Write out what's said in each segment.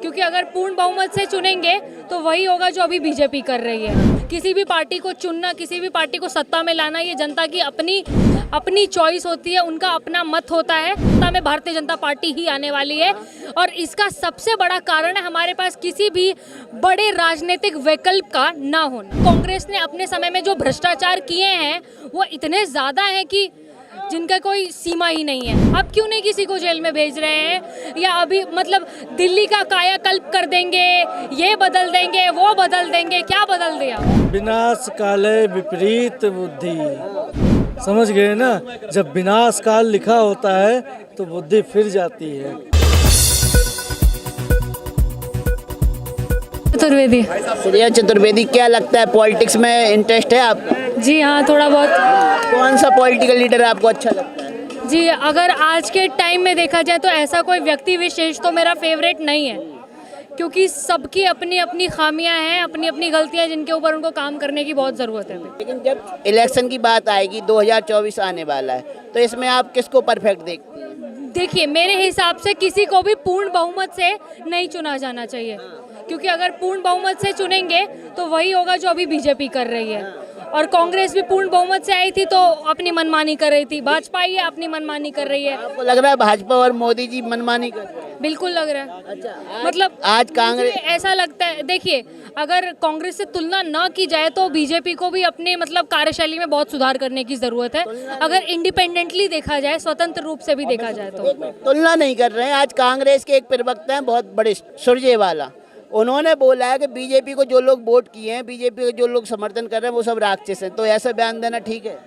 क्योंकि अगर पूर्ण बहुमत से चुनेंगे तो वही होगा जो अभी बीजेपी कर रही है। किसी भी पार्टी को चुनना, किसी भी पार्टी को सत्ता में लाना, ये जनता की अपनी चॉइस होती है, उनका अपना मत होता है। सत्ता में भारतीय जनता पार्टी ही आने वाली है और इसका सबसे बड़ा कारण है हमारे पास किसी भी बड़े राजनीतिक विकल्प का ना होना। कांग्रेस ने अपने समय में जो भ्रष्टाचार किए हैं वो इतने ज़्यादा हैं कि जिनका कोई सीमा ही नहीं है। अब क्यों नहीं किसी को जेल में भेज रहे हैं, या अभी मतलब दिल्ली का कायाकल्प कर देंगे, ये बदल देंगे, वो बदल देंगे, क्या बदल दिया? विनाश काले विपरीत बुद्धि, समझ गए ना। जब विनाश काल लिखा होता है तो बुद्धि फिर जाती है। चतुर्वेदी। प्रिया चतुर्वेदी, क्या लगता है पॉलिटिक्स में इंटरेस्ट है आपका? जी हाँ, थोड़ा बहुत। कौन सा पॉलिटिकल लीडर आपको अच्छा लगता है? जी, अगर आज के टाइम में देखा जाए तो ऐसा कोई व्यक्ति विशेष तो मेरा फेवरेट नहीं है, क्योंकि सबकी अपनी अपनी खामियां हैं, अपनी अपनी गलतियां, जिनके ऊपर उनको काम करने की बहुत ज़रूरत है। लेकिन जब इलेक्शन की बात आएगी, 2024 आने वाला है, तो इसमें आप किसको परफेक्ट देखती हैं? देखिए, मेरे हिसाब से किसी को भी पूर्ण बहुमत से नहीं चुना जाना चाहिए, क्योंकि अगर पूर्ण बहुमत से चुनेंगे तो वही होगा जो अभी बीजेपी कर रही है। और कांग्रेस भी पूर्ण बहुमत से आई थी तो अपनी मनमानी कर रही थी, भाजपा ही अपनी मनमानी कर रही है। आपको लग रहा है भाजपा और मोदी जी मनमानी कर रहे हैं? बिल्कुल लग रहा है। अच्छा, मतलब आज कांग्रेस, मुझे ऐसा लगता है, देखिए, अगर कांग्रेस से तुलना न की जाए तो बीजेपी को भी अपने मतलब कार्यशैली में बहुत सुधार करने की जरूरत है। अगर इंडिपेंडेंटली देखा जाए, स्वतंत्र रूप से भी देखा जाए तो तुलना नहीं कर रहे हैं। आज कांग्रेस के एक प्रवक्ता हैं बहुत बड़े, सुरजेवाला, उन्होंने बोला है कि बीजेपी को जो लोग वोट किए हैं, बीजेपी को जो लोग समर्थन कर रहे हैं, वो सब राक्षस हैं। तो ऐसा बयान देना ठीक है?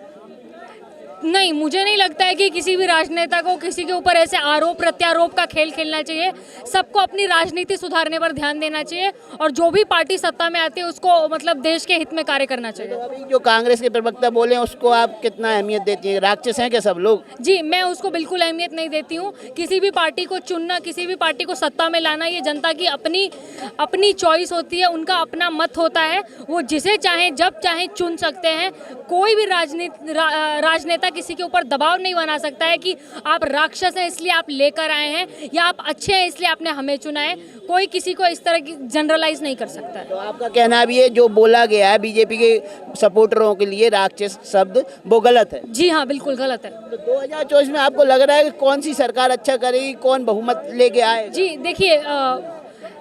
नहीं, मुझे नहीं लगता है कि किसी भी राजनेता को किसी के ऊपर ऐसे आरोप प्रत्यारोप का खेल खेलना चाहिए। सबको अपनी राजनीति सुधारने पर ध्यान देना चाहिए और जो भी पार्टी सत्ता में आती है उसको मतलब देश के हित में कार्य करना चाहिए। तो अभी जो कांग्रेस के प्रवक्ता बोले हैं उसको आप कितना अहमियत देती हैं? राक्षस हैं क्या सब लोग? जी, मैं उसको बिल्कुल अहमियत नहीं देती हूँ। किसी भी पार्टी को चुनना, किसी भी पार्टी को सत्ता में लाना, ये जनता की अपनी चॉइस होती है, उनका अपना मत होता है। वो जिसे चाहे जब चाहे चुन सकते हैं। कोई भी राजनेता किसी के ऊपर दबाव नहीं बना सकता है कि आप राक्षस हैं इसलिए आप लेकर आए हैं, या आप अच्छे हैं इसलिए आपने हमें चुना है। कोई किसी को इस तरह की जनरलाइज नहीं कर सकता है। तो आपका कहना भी ये जो बोला गया है बीजेपी के सपोर्टरों के लिए राक्षस शब्द, वो गलत है? जी हाँ, बिल्कुल गलत है। तो 2024 में आपको लग रहा है कि कौन सी सरकार अच्छा करेगी, कौन बहुमत लेके आए? जी देखिए,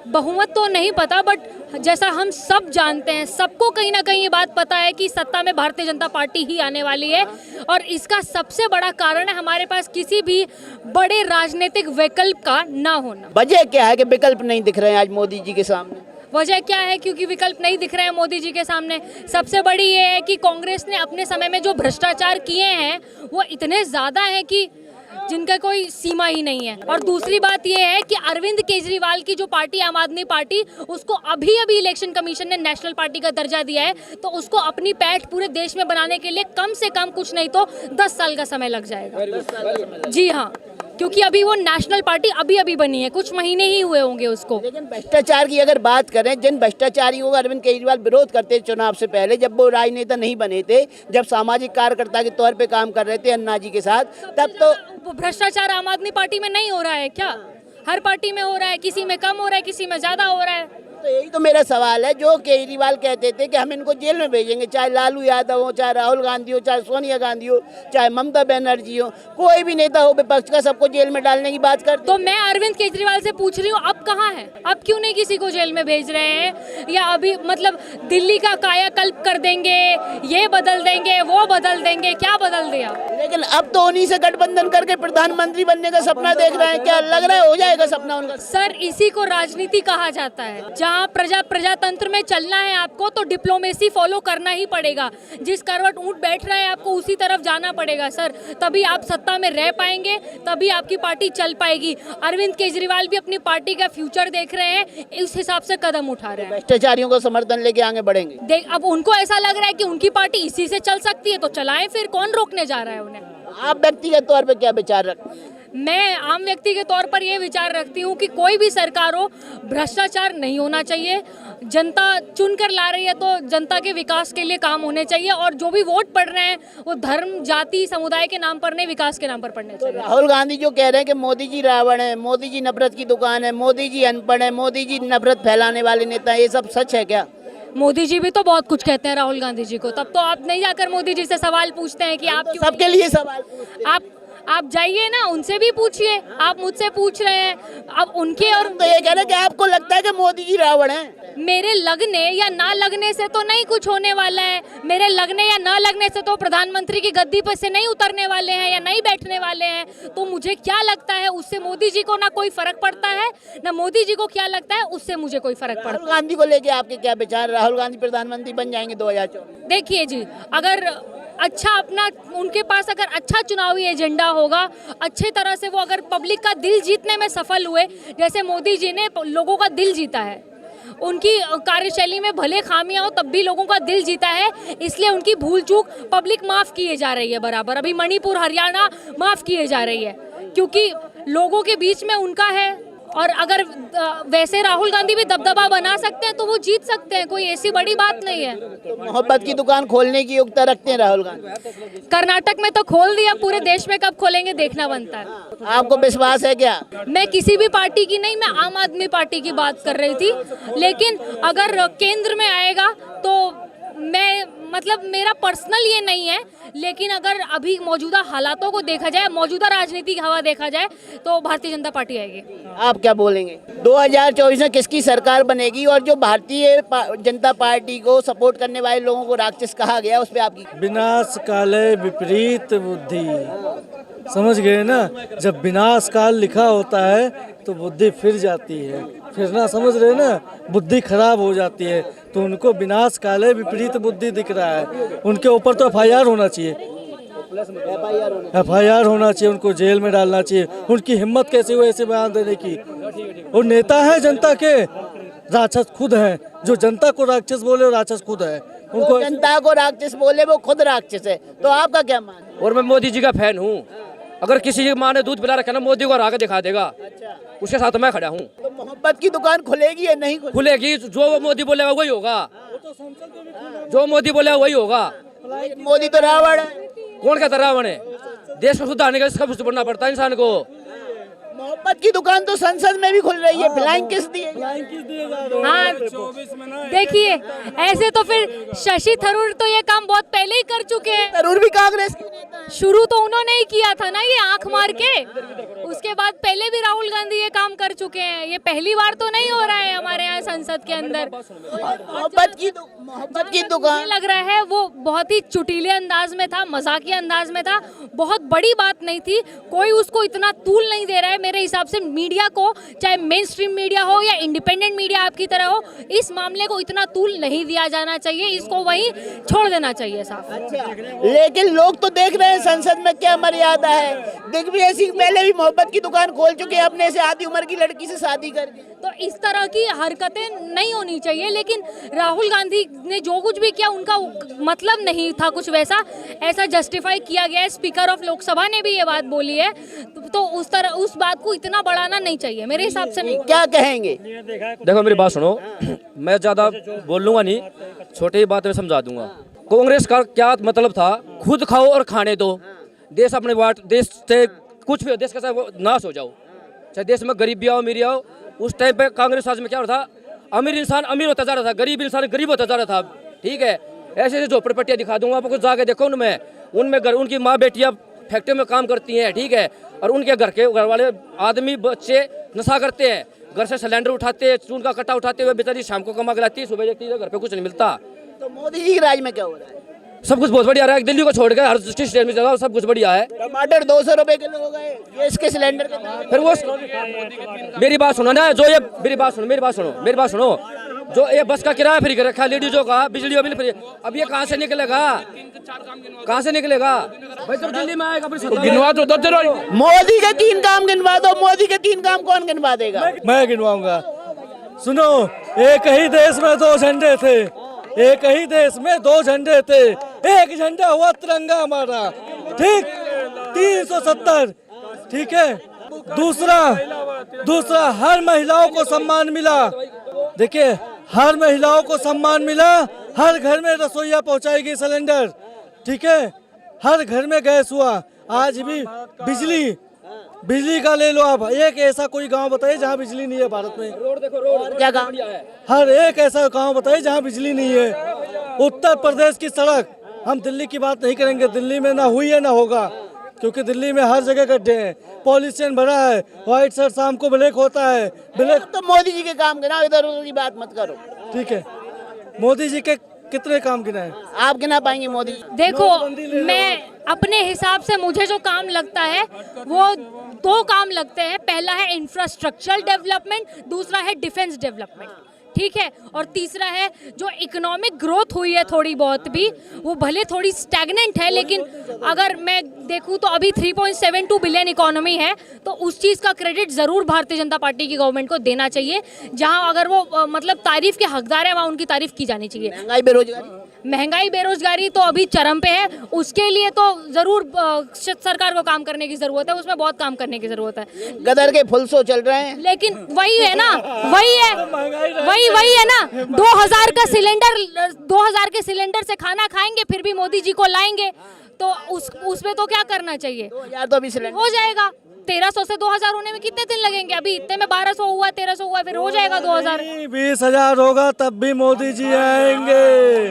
बहुमत तो नहीं पता, बट जैसा हम सब जानते हैं, सबको कहीं ना कहीं ये बात पता है कि सत्ता में भारतीय जनता पार्टी ही आने वाली है और इसका सबसे बड़ा कारण है हमारे पास किसी भी बड़े राजनीतिक विकल्प का ना होना। वजह क्या है कि विकल्प नहीं दिख रहे हैं आज मोदी जी के सामने? वजह क्या है क्योंकि विकल्प नहीं दिख रहे हैं मोदी जी के सामने? सबसे बड़ी ये है कि कांग्रेस ने अपने समय में जो भ्रष्टाचार किए हैं वो इतने ज़्यादा हैं कि जिनका कोई सीमा ही नहीं है। और दूसरी बात यह है कि अरविंद केजरीवाल की जो पार्टी आम आदमी पार्टी, उसको अभी इलेक्शन कमीशन ने नेशनल पार्टी का दर्जा दिया है, तो उसको अपनी पैठ पूरे देश में बनाने के लिए कम से कम कुछ नहीं तो 10 साल का समय लग जाएगा। जी हाँ, क्योंकि अभी वो नेशनल पार्टी अभी बनी है, कुछ महीने ही हुए होंगे उसको। लेकिन भ्रष्टाचार की अगर बात करें, जिन भ्रष्टाचारियों का अरविंद केजरीवाल विरोध करते चुनाव से पहले, जब वो राजनेता नहीं बने थे, जब सामाजिक कार्यकर्ता के तौर पे काम कर रहे थे अन्ना जी के साथ, तब तो भ्रष्टाचार आम आदमी पार्टी में नहीं हो रहा है क्या? हर पार्टी में हो रहा है, किसी में कम हो रहा है, किसी में ज्यादा हो रहा है। तो यही तो मेरा सवाल है। जो केजरीवाल कहते थे कि हम इनको जेल में भेजेंगे, चाहे लालू यादव हो, चाहे राहुल गांधी हो, चाहे सोनिया गांधी हो, चाहे ममता बनर्जी हो, कोई भी नेता हो विपक्ष का, सबको जेल में डालने की बात करते। तो मैं अरविंद केजरीवाल से पूछ रही हूँ, अब कहाँ है? अब क्यों नहीं किसी को जेल में भेज रहे हैं, या अभी मतलब दिल्ली का कायाकल्प कर देंगे, ये बदल देंगे, वो बदल देंगे, क्या बदल दिया? लेकिन अब तो उन्हीं से गठबंधन करके प्रधानमंत्री बनने का सपना देख रहे हैं। क्या लग रहा है हो जाएगा सपना उनका? सर, इसी को राजनीति कहा जाता है। जहाँ प्रजातंत्र में चलना है आपको तो डिप्लोमेसी फॉलो करना ही पड़ेगा। जिस करवट ऊंट बैठ रहा है आपको उसी तरफ जाना पड़ेगा सर, तभी आप सत्ता में रह पाएंगे, तभी आपकी पार्टी चल पाएगी। अरविंद केजरीवाल भी अपनी पार्टी का फ्यूचर देख रहे हैं, इस हिसाब से कदम उठा रहे हैं। भ्रष्टाचारियों का समर्थन लेके आगे बढ़ेंगे। देख, अब उनको ऐसा लग रहा है कि उनकी पार्टी इसी से चल सकती है तो चलाएं, फिर कौन रोकने जा रहा है उन्हें? आप व्यक्तिगत तौर पे क्या विचार रखते हैं? मैं आम व्यक्ति के तौर पर ये विचार रखती हूँ कि कोई भी सरकार हो, भ्रष्टाचार नहीं होना चाहिए। जनता चुन कर ला रही है तो जनता के विकास के लिए काम होने चाहिए, और जो भी वोट पड़ रहे हैं वो धर्म, जाति, समुदाय के नाम पर नहीं, विकास के नाम पर पड़ने चाहिए। राहुल गांधी जो कह रहे हैं कि मोदी जी रावण है, मोदी जी नफरत की दुकान है, मोदी जी अनपढ़ है, मोदी जी नफरत फैलाने वाले नेता है, ये सब सच है क्या? मोदी जी भी तो बहुत कुछ कहते हैं राहुल गांधी जी को, तब तो आप नहीं जाकर मोदी जी से सवाल पूछते हैं कि आप क्यों? सबके लिए सवाल पूछते हैं। आप जाइए ना, उनसे भी पूछिए। आप मुझसे पूछ रहे हैं, अब उनके और तो ये कह रहे हैं कि आपको लगता है कि मोदी जी रावण है। मेरे लगने या ना लगने से तो नहीं कुछ होने वाला है। मेरे लगने या ना लगने से तो प्रधानमंत्री की गद्दी पर से नहीं उतरने वाले हैं या नहीं बैठने वाले हैं। तो मुझे क्या लगता है उससे मोदी जी को ना कोई फर्क पड़ता है, ना मोदी जी को क्या लगता है उससे मुझे कोई फर्क पड़ता है। राहुल गांधी को लेके आपके क्या विचार? राहुल गांधी प्रधानमंत्री बन जाएंगे 2024? देखिए जी, अगर अच्छा अपना उनके पास अगर अच्छा चुनावी एजेंडा होगा, अच्छे तरह से वो अगर पब्लिक का दिल जीतने में सफल हुए, जैसे मोदी जी ने लोगों का दिल जीता है, उनकी कार्यशैली में भले खामियां हो तब भी लोगों का दिल जीता है, इसलिए उनकी भूल चूक पब्लिक माफ़ किए जा रही है बराबर। अभी मणिपुर, हरियाणा माफ़ किए जा रही है क्योंकि लोगों के बीच में उनका है। और अगर वैसे राहुल गांधी भी दबदबा बना सकते हैं तो वो जीत सकते हैं, कोई ऐसी बड़ी बात नहीं है। तो मोहब्बत की दुकान खोलने की योग्यता रखते हैं राहुल गांधी? कर्नाटक में तो खोल दिया, पूरे देश में कब खोलेंगे देखना बनता है। आपको विश्वास है क्या? मैं किसी भी पार्टी की नहीं, मैं आम आदमी पार्टी की बात कर रही थी, लेकिन अगर केंद्र में आएगा तो मैं मतलब मेरा पर्सनल ये नहीं है, लेकिन अगर अभी मौजूदा हालातों को देखा जाए, मौजूदा राजनीतिक हवा देखा जाए तो भारतीय जनता पार्टी आएगी। आप क्या बोलेंगे? 2024 में किसकी सरकार बनेगी? और जो भारतीय जनता पार्टी को सपोर्ट करने वाले लोगों को राक्षस कहा गया, उस पर आपकी? विनाश काले विपरीत बुद्धि, समझ गए ना? जब विनाश काल लिखा होता है तो बुद्धि फिर जाती है, फिर ना, समझ रहे ना? बुद्धि खराब हो जाती है, तो उनको विनाश काले विपरीत बुद्धि दिख रहा है। उनके ऊपर तो FIR होना चाहिए, FIR होना चाहिए, उनको जेल में डालना चाहिए। उनकी हिम्मत कैसे हुई ऐसे बयान देने की? वो नेता है जनता के, राक्षस खुद हैं। जो जनता को राक्षस बोले वो राक्षस खुद है। उनको जनता को राक्षस बोले वो खुद राक्षस है। तो आपका क्या मान? और मैं मोदी जी का फैन हूँ। अगर किसी की माँ ने दूध पिला रखा ना, मोदी को हरा के दिखा देगा, उसके साथ मैं खड़ा हूँ। तो मोहब्बत की दुकान खुलेगी या नहीं खुलेगी? जो मोदी बोलेगा वही होगा, जो मोदी बोलेगा वही होगा। मोदी तो रावण है। कौन कहता रावण है? देश को सुधारने का सब कुछ बढ़ना पड़ता है इंसान को। मोहब्बत की दुकान तो संसद में भी खुल रही है, फ्लाइंग किस दिए? हाँ, देखिए ऐसे तो फिर शशि थरूर तो ये काम बहुत पहले ही कर चुके हैं। थरूर भी कांग्रेस के नेता हैं। शुरू तो उन्होंने ही किया था ना ये आंख मार के, उसके बाद पहले भी राहुल गांधी ये काम कर चुके हैं। ये पहली बार तो नहीं हो रहा है हमारे यहाँ संसद के अंदर। मोहब्बत की दुकान लग रहा है वो बहुत ही चुटीले अंदाज में था, मजाकिया अंदाज में था, बहुत बड़ी बात नहीं थी, कोई उसको इतना तूल नहीं दे रहा है। मेरे हिसाब से मीडिया को, चाहे मेन स्ट्रीम मीडिया हो या इंडिपेंडेंट मीडिया आपकी तरह हो, इस मामले को इतना तूल नहीं दिया जाना चाहिए, इसको वहीं छोड़ देना चाहिए साफ। लेकिन लोग तो देख रहे हैं संसद में क्या मर्यादा है। दिग्विजय सिंह पहले भी मोहब्बत की दुकान खोल चुके हैं अपने से आधी उम्र की लड़की से शादी करके। तो इस तरह की हरकतें नहीं होनी चाहिए। लेकिन राहुल गांधी ने जो कुछ भी किया उनका मतलब नहीं था कुछ वैसा, ऐसा जस्टिफाई किया गया है। स्पीकर ऑफ लोकसभा ने भी ये बात बोली है, तो उस बात को इतना बढ़ाना नहीं चाहिए मेरे हिसाब से। नहीं, क्या कहेंगे? देखो मेरी बात सुनो, मैं ज्यादा बोल लूंगा नहीं, छोटी बात में समझा दूंगा। कांग्रेस का क्या मतलब था? खुद खाओ और खाने दो, देश अपने बात, देश से कुछ भी हो, देश का नाश हो जाओ, चाहे देश में गरीबी आओ अमीरी आओ। उस टाइम पे कांग्रेस राज में क्या हो रहा था? अमीर इंसान अमीर होता जा रहा था, गरीब इंसान गरीब होता जा रहा था। ठीक है, ऐसे ऐसे झोपड़पट्टियाँ दिखा दूंगा आपको, जाके देखो उनमें घर उनकी माँ बेटियाँ फैक्ट्री में काम करती हैं। ठीक है, और उनके घर वाले आदमी बच्चे नशा करते हैं, घर से सिलेंडर उठाते हैं, चून का कट्टा उठाते हुए बेचारी शाम को कमा के लाती है, सुबह देखती है घर पे कुछ नहीं मिलता। तो मोदी जी के राज में क्या हो रहा है? सब कुछ बहुत बढ़िया रहा है, दिल्ली को छोड़ के हर स्टेट में चला, सब कुछ बढ़िया है। टमाटर 200 रुपए किलो हो गए, गैस के सिलेंडर के दाम। फिर वो मेरी बात सुनो ना, जो ये मेरी बात सुनो, जो ये बस का किराया फ्री कर रखा है लेडीजों का, बिजली का बिल फ्री, अब ये कहाँ से निकलेगा? भाई जब दिल्ली में आएगा गिनवा तो दो। मोदी के 3 काम गिनवा दो। मोदी के 3 काम कौन गिनवा देगा? मैं गिनवाऊंगा। सुनो, एक ही देश में 2 झंडे थे, एक ही देश में 2 झंडे थे, एक झंडा हुआ तिरंगा हमारा। ठीक, 370 ठीक है। दूसरा हर महिलाओं को सम्मान मिला। देखिए, हर महिलाओं को सम्मान मिला। हर घर में रसोईया पहुंचाएगी सिलेंडर, ठीक है। हर घर में गैस हुआ। आज भी बिजली का ले लो आप। एक ऐसा कोई गांव बताइए जहां बिजली नहीं है भारत में। रोड देखो, रोड क्या काम हर एक ऐसा गांव बताइए जहां बिजली नहीं है। उत्तर प्रदेश की सड़क, हम दिल्ली की बात नहीं करेंगे, दिल्ली में ना हुई है ना होगा, क्योंकि दिल्ली में हर जगह गड्ढे हैं, पॉल्यूशन भरा है, व्हाइट शर्ट शाम को ब्लैक होता है, ब्लैक। तो मोदी जी के काम गिनाओ, इधर उधर की बात मत करो। ठीक है, मोदी जी के कितने काम गिनाए? आप गिना पाएंगे मोदी जी? देखो, मैं अपने हिसाब से मुझे जो काम लगता है वो दो काम लगते हैं। पहला है इंफ्रास्ट्रक्चरल डेवलपमेंट, दूसरा है डिफेंस डेवलपमेंट, ठीक है। और तीसरा है जो इकोनॉमिक ग्रोथ हुई है थोड़ी बहुत भी, वो भले थोड़ी स्टैग्नेंट है, लेकिन अगर मैं देखूं तो अभी 3.72 बिलियन इकोनॉमी है, तो उस चीज़ का क्रेडिट ज़रूर भारतीय जनता पार्टी की गवर्नमेंट को देना चाहिए। जहां अगर वो मतलब तारीफ के हकदार है, वहाँ उनकी तारीफ की जानी चाहिए। महंगाई बेरोजगारी तो अभी चरम पे है, उसके लिए तो ज़रूर सरकार को काम करने की ज़रूरत है, उसमें बहुत काम करने की ज़रूरत है। गदर के फुल शो चल रहे हैं, लेकिन वही है ना, वही है ना, 2000 का सिलेंडर, 2000 के सिलेंडर से खाना खाएंगे, फिर भी मोदी जी को लाएंगे, तो उसमें तो क्या करना चाहिए? 2000 तो अभी सिलेंडर हो जाएगा। 1300 से 2000 होने में कितने दिन लगेंगे? अभी इतने में 1200 हुआ, 1300 हुआ, फिर हो जाएगा 2000। 20,000 होगा तब भी मोदी जी आएंगे।